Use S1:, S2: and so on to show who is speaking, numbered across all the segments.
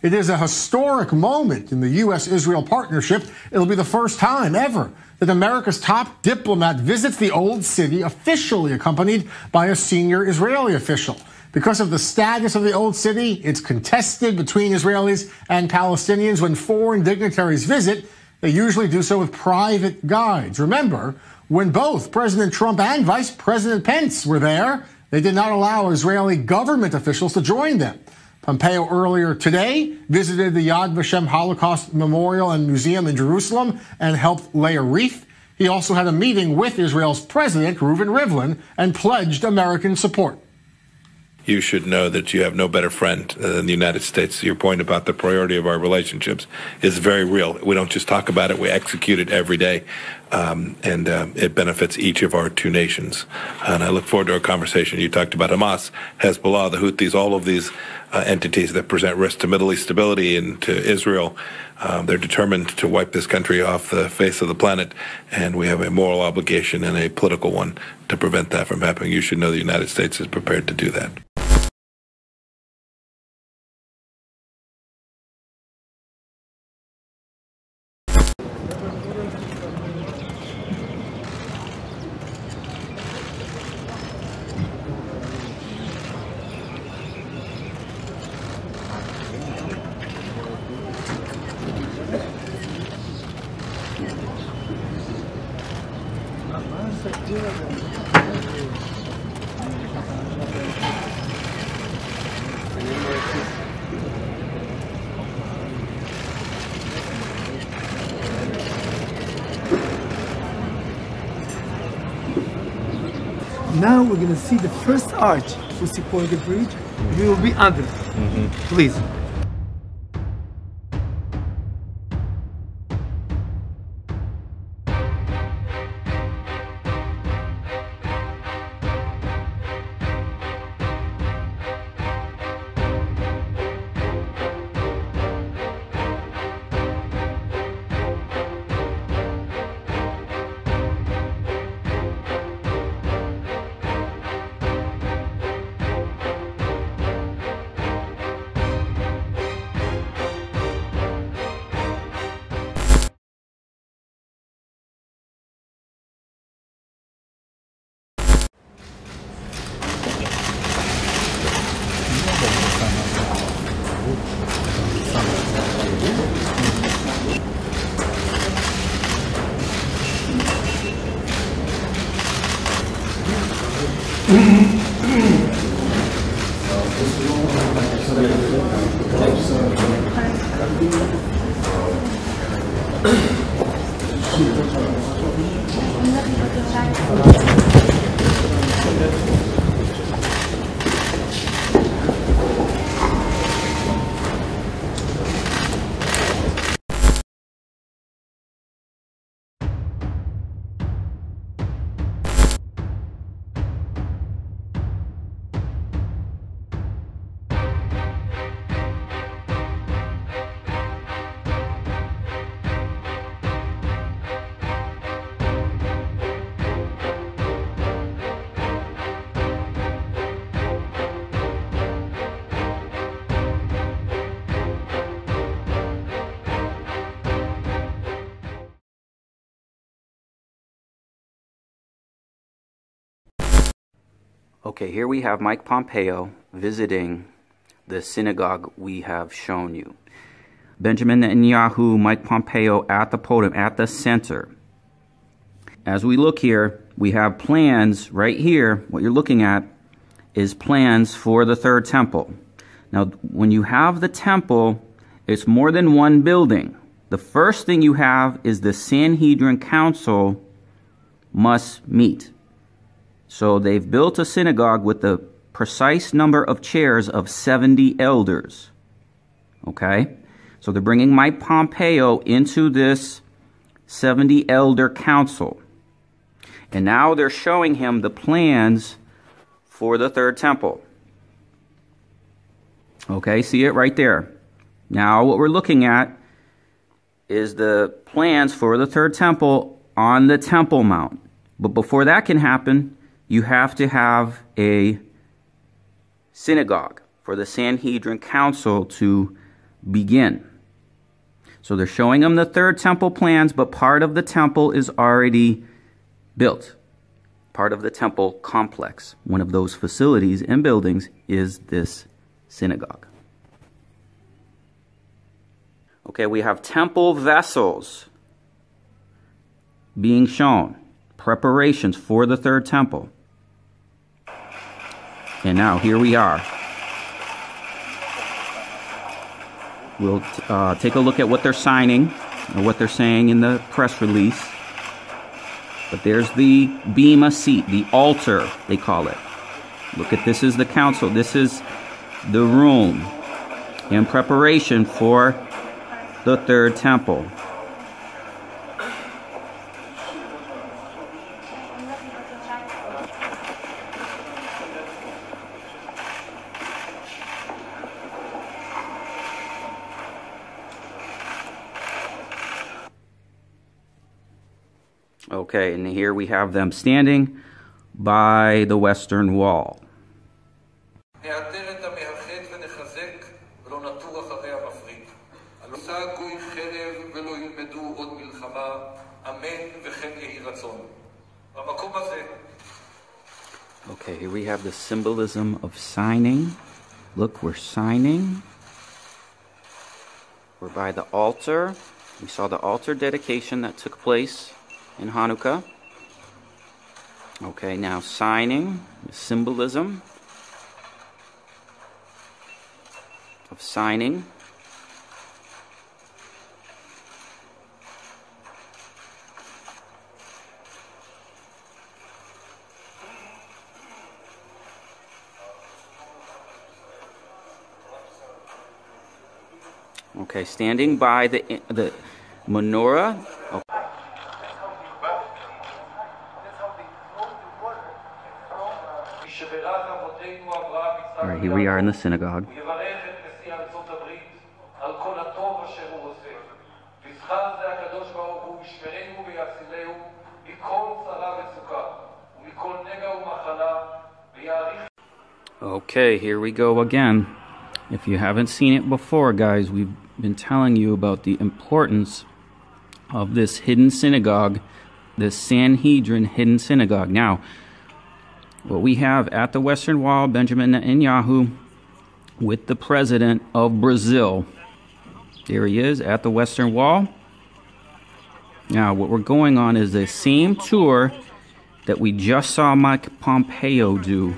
S1: It is a historic moment in the U.S.-Israel partnership. It'll be the first time ever that America's top diplomat visits the Old City officially accompanied by a senior Israeli official. Because of the status of the Old City, it's contested between Israelis and Palestinians. When foreign dignitaries visit, they usually do so with private guides. Remember, when both President Trump and Vice President Pence were there, they did not allow Israeli government officials to join them. Pompeo earlier today visited the Yad Vashem Holocaust Memorial and Museum in Jerusalem and helped lay a wreath. He also had a meeting with Israel's President, Reuven Rivlin, and pledged American support.
S2: You should know that you have no better friend than the United States. Your point about the priority of our relationships is very real. We don't just talk about it, we execute it every day, and it benefits each of our two nations. And I look forward to our conversation. You talked about Hamas, Hezbollah, the Houthis, all of these entities that present risk to Middle East stability and to Israel. They're determined to wipe this country off the face of the planet, and we have a moral obligation and a political one to prevent that from happening. You should know the United States is prepared to do that.
S3: Now we're going to see the first arch to support the bridge. We will be under. Please.
S4: Okay, here we have Mike Pompeo visiting the synagogue we have shown you. Benjamin Netanyahu, Mike Pompeo at the podium, at the center. As we look here, we have plans right here. What you're looking at is plans for the third temple. Now, when you have the temple, it's more than one building. The first thing you have is the Sanhedrin Council must meet. So they've built a synagogue with the precise number of chairs of 70 elders. Okay? So they're bringing Mike Pompeo into this 70 elder council. And now they're showing him the plans for the third temple. Okay, see it right there. Now what we're looking at is the plans for the third temple on the Temple Mount. But before that can happen, you have to have a synagogue for the Sanhedrin Council to begin. So they're showing them the third temple plans, but part of the temple is already built. Part of the temple complex. One of those facilities and buildings is this synagogue. Okay, we have temple vessels being shown. Preparations for the third temple. And now, here we are. We'll take a look at what they're signing, or what they're saying in the press release. But there's the bema seat, the altar, they call it. Look at this is the council. This is the room in preparation for the third temple. Okay, and here we have them standing by the western wall. Okay, here we have the symbolism of signing. Look, we're signing. We're by the altar. We saw the altar dedication that took place in Hanukkah. Okay, now signing, symbolism of signing. Okay, standing by the menorah. Okay. All right, here we are in the synagogue. Okay, here we go again. If you haven't seen it before, guys, we've been telling you about the importance of this hidden synagogue, this Sanhedrin hidden synagogue. Now, what we have at the Western Wall, Benjamin Netanyahu with the president of Brazil. There he is at the Western Wall. Now, what we're going on is the same tour that we just saw Mike Pompeo do.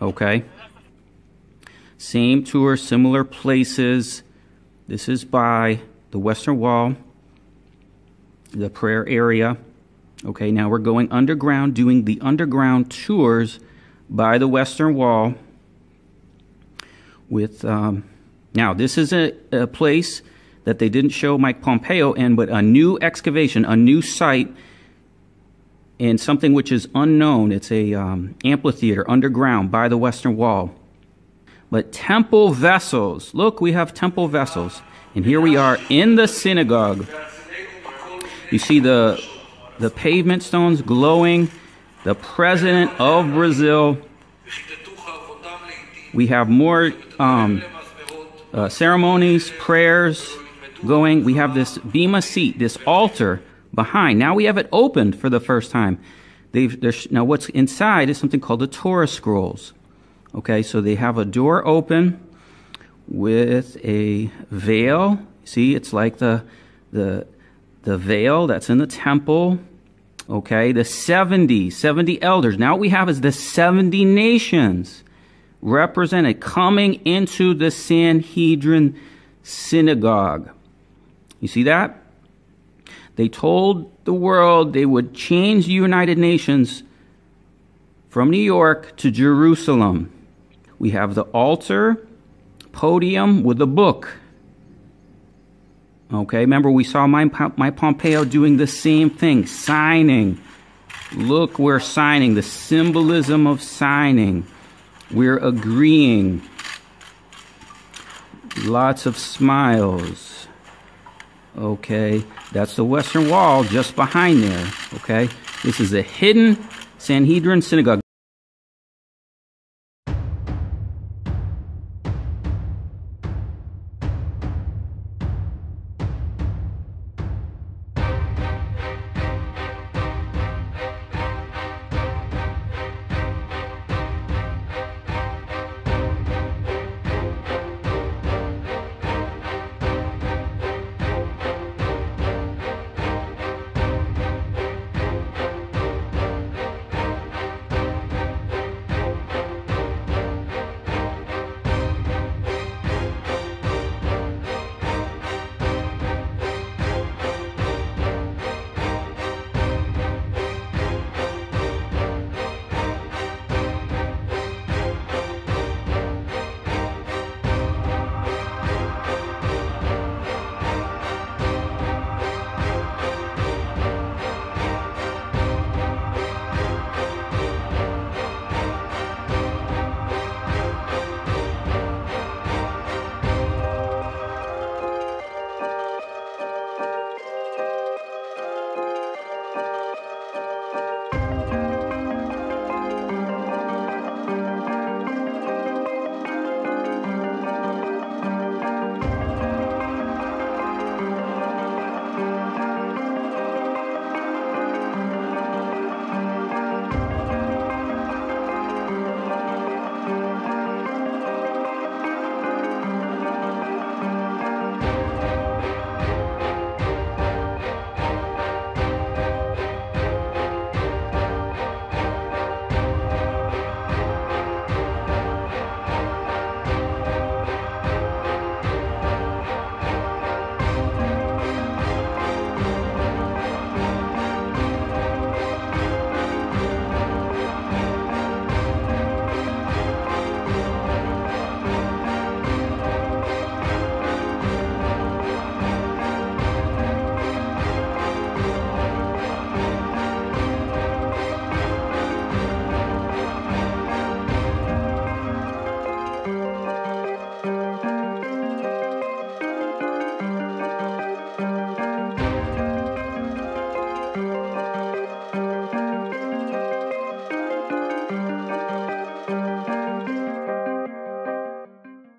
S4: Okay? Same tour, similar places. This is by the Western Wall, the prayer area. Okay, now we're going underground, doing the underground tours by the Western Wall. With now, this is a place that they didn't show Mike Pompeo in, but a new excavation, a new site, and something which is unknown. It's a amphitheater underground by the Western Wall. But temple vessels. Look, we have temple vessels. And here we are in the synagogue. You see the pavement stones glowing. The president of Brazil. We have more ceremonies, prayers going. We have this bema seat, this altar behind. Now we have it opened for the first time. Now what's inside is something called the Torah scrolls. Okay, so they have a door open with a veil. See, it's like the veil that's in the temple. Okay, the 70 elders. Now what we have is the 70 nations represented coming into the Sanhedrin synagogue. You see that? They told the world they would change the United Nations from New York to Jerusalem. We have the altar, podium with a book. Okay, remember we saw Mike Pompeo doing the same thing, signing. Look, we're signing, the symbolism of signing. We're agreeing. Lots of smiles. Okay, that's the Western Wall just behind there. Okay, this is a hidden Sanhedrin synagogue.